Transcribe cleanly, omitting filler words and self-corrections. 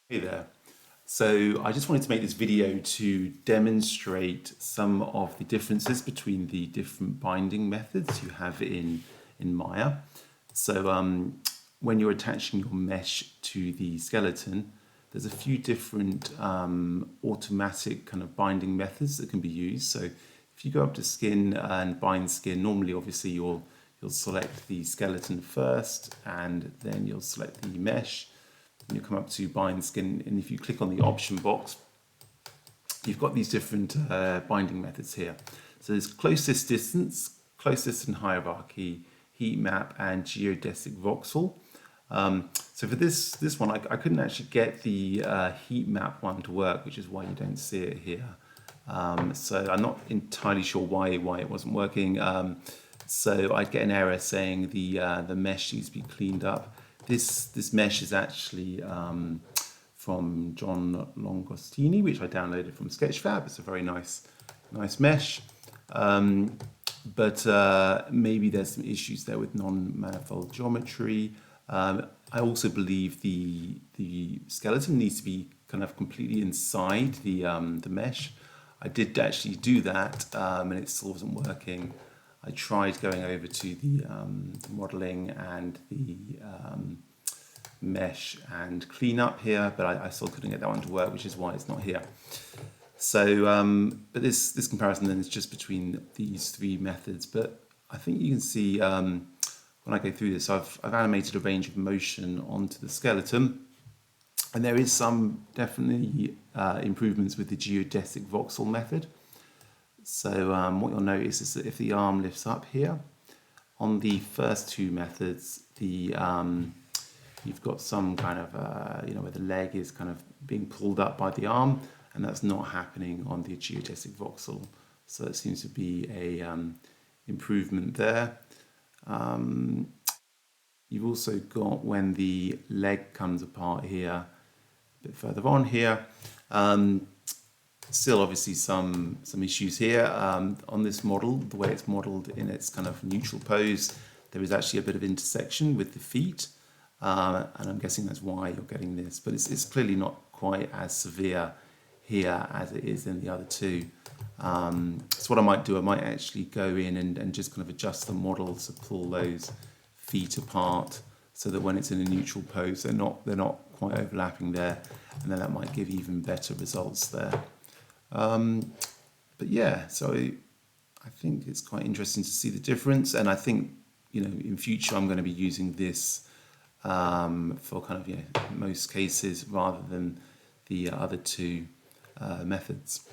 Hey there. So I just wanted to make this video to demonstrate some of the differences between the different binding methods you have in Maya. So when you're attaching your mesh to the skeleton, there's a few different automatic kind of binding methods that can be used. So if you go up to skin and bind skin, normally obviously you'll select the skeleton first and then you'll select the mesh. And you come up to bind skin, and if you click on the option box, you've got these different binding methods here. So there's closest distance, closest in hierarchy, heat map, and geodesic voxel. So for this one, I couldn't actually get the heat map one to work, which is why you don't see it here. So I'm not entirely sure why it wasn't working. So I'd get an error saying the mesh needs to be cleaned up. This mesh is actually from John Logostini, which I downloaded from Sketchfab. It's a very nice mesh. But maybe there's some issues there with non-manifold geometry. I also believe the skeleton needs to be kind of completely inside the mesh. I did actually do that, and it still wasn't working. I tried going over to the modeling and the mesh and clean up here, but I still couldn't get that one to work, which is why it's not here. So, but this comparison then is just between these three methods. But I think you can see when I go through this, I've animated a range of motion onto the skeleton. And there is some definitely improvements with the geodesic voxel method. So what you'll notice is that if the arm lifts up here, on the first two methods, you've got some kind of, where the leg is kind of being pulled up by the arm, and that's not happening on the geodesic voxel. So it seems to be a improvement there. You've also got when the leg comes apart here, a bit further on here. Still obviously some issues here. On this model, the way it's modeled in its kind of neutral pose, there is actually a bit of intersection with the feet. And I'm guessing that's why you're getting this. But it's clearly not quite as severe here as it is in the other two. So what I might do, I might actually go in and just kind of adjust the model to pull those feet apart so that when it's in a neutral pose, they're not quite overlapping there. And then that might give even better results there. But yeah, so I think it's quite interesting to see the difference, and I think in future I'm going to be using this for kind of most cases rather than the other two methods.